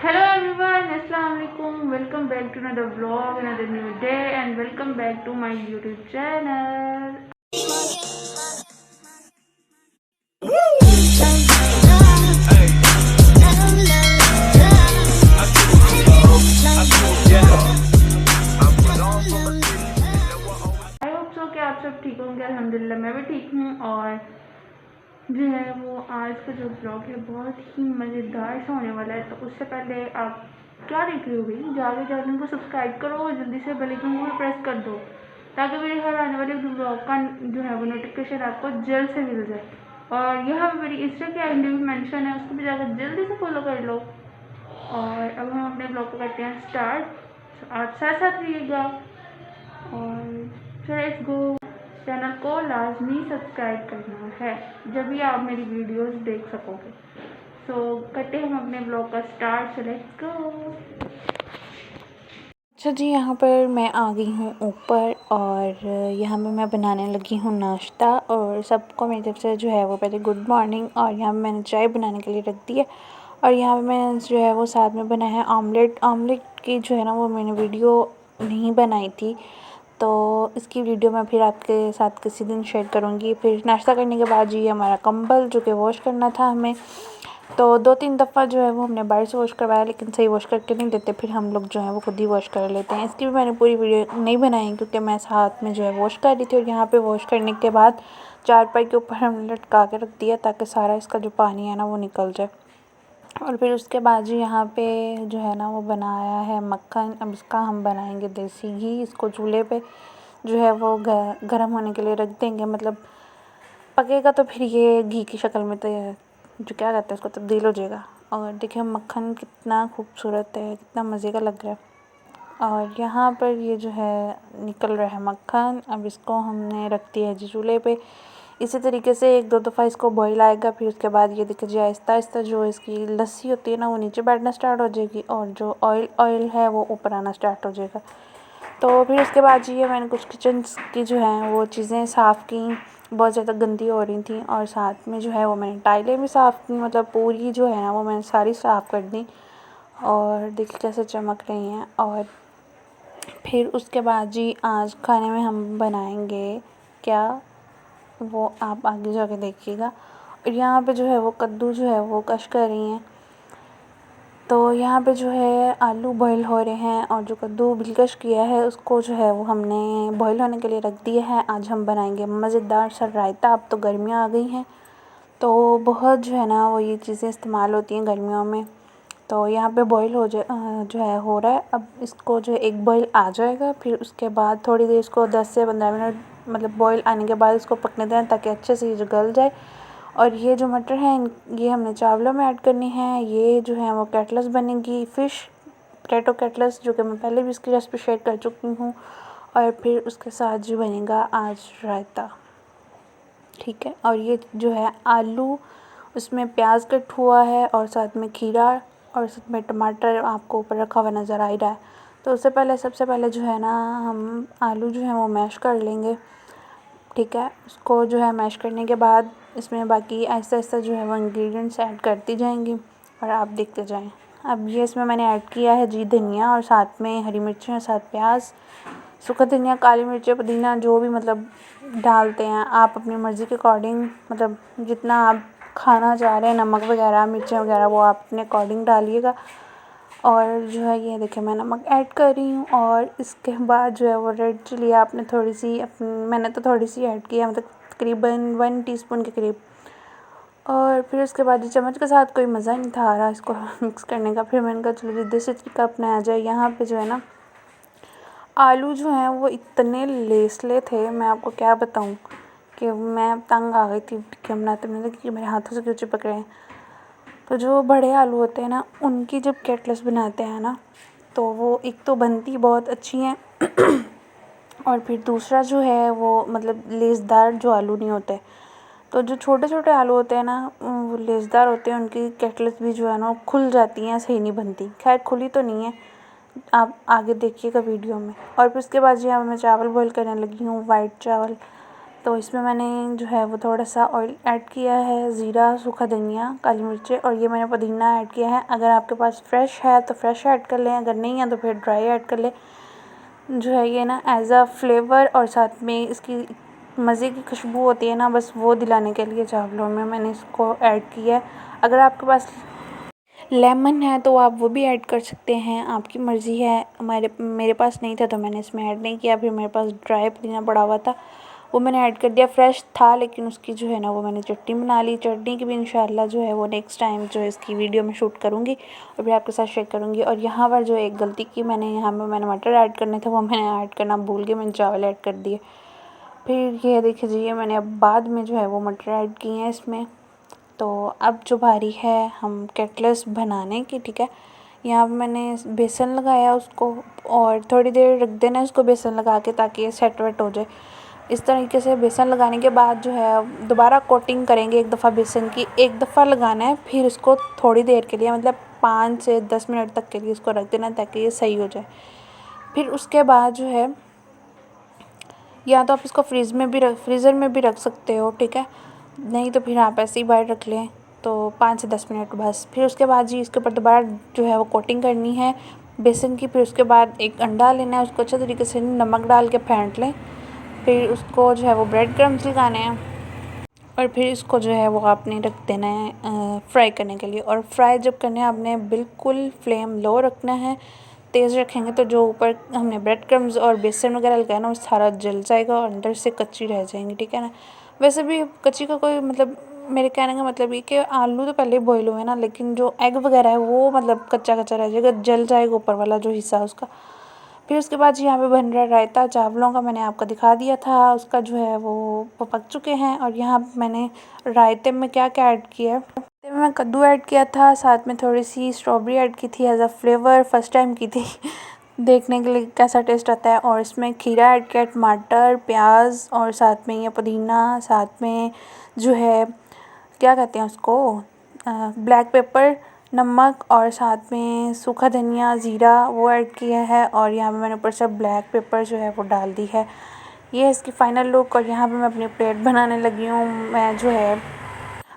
Hello everyone, Assalamu alaikum. Welcome back to another vlog, another new day, and welcome back to my YouTube channel. I hope so कि आप सब ठीक होंगे। अल्हम्दुलिल्लाह मैं भी ठीक हूँ। और जो है वो आज का जो ब्लॉग है बहुत ही मज़ेदार सा होने वाला है। तो उससे पहले आप क्या देख रहे हो भाई, जाके चैनल को सब्सक्राइब करो और जल्दी से बेल आइकन को प्रेस कर दो ताकि मेरे हर आने वाले ब्लॉग का जो है वो नोटिफिकेशन आपको जल्द से मिल जाए। और यहाँ पर मेरी इंस्टा की आईडी भी मेंशन है, उसको भी जाकर जल्दी से फॉलो कर लो। और अब हम अपने ब्लॉग को करते हैं स्टार्ट। आप साथ साथ रहिएगा और फिर लेट्स गो। चैनल को लाजमी सब्सक्राइब करना है जब भी आप मेरी वीडियोस देख सकोगे। सो करते हैं हम अपने ब्लॉग का स्टार्ट। So let's go. अच्छा जी, यहाँ पर मैं आ गई हूँ ऊपर और यहाँ पे मैं बनाने लगी हूँ नाश्ता। और सबको मेरी तरफ से जो है वो पहले गुड मॉर्निंग। और यहाँ पे मैंने चाय बनाने के लिए रख दी है। और यहाँ पे मैंने जो है वो साथ में बनाया है ऑमलेट की जो है ना वो मैंने वीडियो नहीं बनाई थी, तो इसकी वीडियो मैं फिर आपके साथ किसी दिन शेयर करूँगी। फिर नाश्ता करने के बाद ये हमारा कंबल जो कि वॉश करना था हमें, तो 2-3 दफ़ा जो है वो हमने बाहर से वॉश करवाया, लेकिन सही वॉश करके नहीं देते, फिर हम लोग जो है वो खुद ही वॉश कर लेते हैं। इसकी भी मैंने पूरी वीडियो नहीं बनाई क्योंकि मैं साथ में जो है वॉश कर रही थी। और यहाँ पे वॉश करने के बाद चारपाई के ऊपर हमने लटका के रख दिया ताकि सारा इसका जो पानी है ना वो निकल जाए। और फिर उसके बाद जी यहाँ पे जो है ना वो बनाया है मक्खन। अब इसका हम बनाएंगे देसी घी। इसको चूल्हे पे जो है वो गर्म होने के लिए रख देंगे, मतलब पकेगा तो फिर ये घी की शक्ल में तो जो क्या कहते हैं उसको तब्दील हो जाएगा। और देखिए मक्खन कितना खूबसूरत है, कितना मज़े का लग रहा है। और यहाँ पर ये जो है निकल रहा है मक्खन। अब इसको हमने रख दिया है जी चूल्हे पे। इसी तरीके से 1-2 दफ़ा इसको बॉईल आएगा, फिर उसके बाद ये देखिए जी आहिस्ता आहिस्ता जो इसकी लस्सी होती है ना वो नीचे बैठना स्टार्ट हो जाएगी और जो ऑयल है वो ऊपर आना स्टार्ट हो जाएगा। तो फिर उसके बाद जी मैंने कुछ किचन की जो है वो चीज़ें साफ़ की, बहुत ज़्यादा गंदी हो रही थी। और साथ में जो है वो मैंने टाइलें भी साफ़ की, मतलब पूरी जो है ना वो मैंने सारी साफ़ कर दी। और देखिए कैसे चमक रही हैं। और फिर उसके बाद जी आज खाने में हम बनाएंगे क्या, वो आप आगे जाके देखिएगा। और यहाँ पे जो है वो कद्दू जो है वो कश कर रही हैं। तो यहाँ पे जो है आलू बॉईल हो रहे हैं और जो कद्दू बिलकश किया है उसको जो है वो हमने बॉईल होने के लिए रख दिया है। आज हम बनाएंगे मज़ेदार सा रायता। अब तो गर्मियाँ आ गई हैं तो बहुत जो है ना वो ये चीज़ें इस्तेमाल होती हैं गर्मियों में। तो यहाँ पे बॉईल जो है हो रहा है। अब इसको जो एक बॉईल आ जाएगा, फिर उसके बाद थोड़ी देर इसको 10 से 15 मिनट मतलब बॉईल आने के बाद इसको पकने दें ताकि अच्छे से ये जो गल जाए। और ये जो मटर हैं ये हमने चावलों में ऐड करनी है। ये जो है वो कैटलस बनेगी, फ़िश पोटैटो कैटलस, जो कि मैं पहले भी इसकी रेसिपी शेयर कर चुकी हूँ। और फिर उसके साथ जो बनेगा आज रायता, ठीक है। और ये जो है आलू, उसमें प्याज कट हुआ है और साथ में खीरा और साथ में टमाटर आपको ऊपर रखा हुआ नज़र आ ही रहा है। तो उससे पहले सबसे पहले जो है ना हम आलू जो है वो मैश कर लेंगे, ठीक है। उसको जो है मैश करने के बाद इसमें बाकी आहिस्ता आहिस्ता जो है वो इंग्रेडिएंट्स ऐड करती जाएंगी और आप देखते जाएं। अब ये इसमें मैंने ऐड किया है जी धनिया और साथ में हरी मिर्चें और साथ प्याज, सूखा धनिया, काली मिर्चें, पुदीना, जो भी मतलब डालते हैं आप अपनी मर्ज़ी के अकॉर्डिंग, मतलब जितना आप खाना चाह रहे हैं नमक वगैरह मिर्चें वगैरह वो आप अपने अकॉर्डिंग डालिएगा। और जो है ये देखिए मैं नमक ऐड कर रही हूँ। और इसके बाद जो है वो रेड चिली आपने थोड़ी सी मैंने तो थोड़ी सी ऐड की है, मतलब तकरीबन 1 टीस्पून के करीब। और फिर उसके बाद चम्मच के साथ कोई मज़ा नहीं था आ रहा इसको मिक्स करने का, फिर मैंने कहा चलो देसी तरीका अपनाया जाए। यहाँ पे जो है ना आलू जो हैं वो इतने लेसले थे, मैं आपको क्या बताऊँ कि मैं तंग आ गई थी टिक्की बनाते बनाते कि मेरे हाथों से क्यों चिपक रहे हैं। तो जो बड़े आलू होते हैं ना उनकी जब कटलेट्स बनाते हैं ना तो वो एक तो बनती बहुत अच्छी हैं और फिर दूसरा जो है वो मतलब लेसदार जो आलू नहीं होते। तो जो छोटे छोटे आलू होते हैं ना वो लेसदार होते हैं, उनकी कटलेट्स भी जो है ना वो खुल जाती हैं, सही नहीं बनती। खैर खुली तो नहीं है, आप आगे देखिएगा वीडियो में। और फिर उसके बाद जो है मैं चावल बॉईल करने लगी हूँ, वाइट चावल। तो इसमें मैंने जो है वो थोड़ा सा ऑयल ऐड किया है, ज़ीरा, सूखा धनिया, काली मिर्चें और ये मैंने पुदीना ऐड किया है। अगर आपके पास फ्रेश है तो फ्रेश ऐड कर लें, अगर नहीं है तो फिर ड्राई ऐड कर लें। जो है ये ना एज़ अ फ्लेवर और साथ में इसकी मज़े की खुशबू होती है ना, बस वो दिलाने के लिए चावलों में मैंने इसको ऐड किया है। अगर आपके पास लेमन है तो आप वो भी ऐड कर सकते हैं, आपकी मर्ज़ी है। मेरे पास नहीं था तो मैंने इसमें ऐड नहीं किया। फिर मेरे पास ड्राई पुदीना पड़ा हुआ था, वो मैंने ऐड कर दिया। फ्रेश था लेकिन उसकी जो है ना वो मैंने चटनी बना ली। चटनी की भी इंशाल्लाह जो है वो नेक्स्ट टाइम जो है इसकी वीडियो में शूट करूँगी और फिर आपके साथ शेयर करूँगी। और यहाँ पर जो एक गलती की मैंने, यहाँ पर मैंने मटर ऐड करने थे, वो मैंने ऐड करना भूल गई, मैंने चावल ऐड कर दिए। फिर ये देखिए मैंने अब बाद में जो है वो मटर ऐड किए हैं इसमें। तो अब जो बारी है हम कटलेट्स बनाने की, ठीक है। यहाँ पे मैंने बेसन लगाया उसको और थोड़ी देर रख देना उसको बेसन लगा के, ताकि ये सेट वेट हो जाए। इस तरीके से बेसन लगाने के बाद जो है दोबारा कोटिंग करेंगे एक दफ़ा बेसन की, एक दफ़ा लगाना है, फिर इसको थोड़ी देर के लिए मतलब 5 से 10 मिनट तक के लिए इसको रख देना ताकि ये सही हो जाए। फिर उसके बाद जो है या तो आप इसको फ्रीज़र में भी रख सकते हो, ठीक है। नहीं तो फिर आप ऐसे ही बाहर रख लें, तो 5 से 10 मिनट बस। फिर उसके बाद जी इसके ऊपर दोबारा जो है वो कोटिंग करनी है बेसन की। फिर उसके बाद एक अंडा लेना है, उसको अच्छे तरीके से नमक डाल के फेंट लें। फिर उसको जो है वो ब्रेड क्रम्स लगाने हैं और फिर इसको जो है वो आपने रख देना है फ्राई करने के लिए। और फ्राई जब करना है आपने बिल्कुल फ्लेम लो रखना है। तेज़ रखेंगे तो जो ऊपर हमने ब्रेड क्रम्स और बेसन वगैरह लगाया ना वो सारा जल जाएगा और अंदर से कच्ची रह जाएंगी, ठीक है ना। वैसे भी कच्ची का कोई मतलब, मेरे कहने का मतलब ये कि आलू तो पहले ही बॉईल हुए ना, लेकिन जो एग वगैरह है वो मतलब कच्चा कच्चा रह जाएगा, जल जाएगा ऊपर वाला जो हिस्सा है उसका। फिर उसके बाद यहाँ पे बन रहा है रायता चावलों का, मैंने आपको दिखा दिया था। उसका जो है वो पक चुके हैं। और यहाँ मैंने रायते में क्या क्या ऐड किया है, रायते में मैं कद्दू ऐड किया था, साथ में थोड़ी सी स्ट्रॉबेरी ऐड की थी as a flavour, first time की थी देखने के लिए कैसा टेस्ट आता है। और इसमें खीरा ऐड किया, टमाटर, प्याज और साथ में ये पुदीना, साथ में जो है क्या कहते हैं उसको, ब्लैक पेपर, नमक और साथ में सूखा धनिया, ज़ीरा वो ऐड किया है। और यहाँ पे मैंने ऊपर से ब्लैक पेपर जो है वो डाल दी है। ये है इसकी फ़ाइनल लुक। और यहाँ पे मैं अपनी प्लेट बनाने लगी हूँ। मैं जो है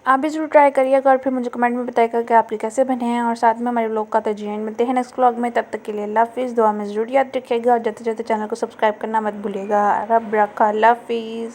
आप भी ज़रूर ट्राई करिएगा और फिर मुझे कमेंट में बताइएगा कि आपके कैसे बने हैं। और साथ में हमारे व्लॉग का तो जी एंड मिलते हैं नेक्स्ट व्लॉग में। तब तक के लिए अल्लाह हाफ़िज़। दुआ में ज़रूर याद रखिएगा और जाते जाते चैनल को सब्सक्राइब करना मत भूलिएगा। रब रखा, अल्लाह हाफ़िज़।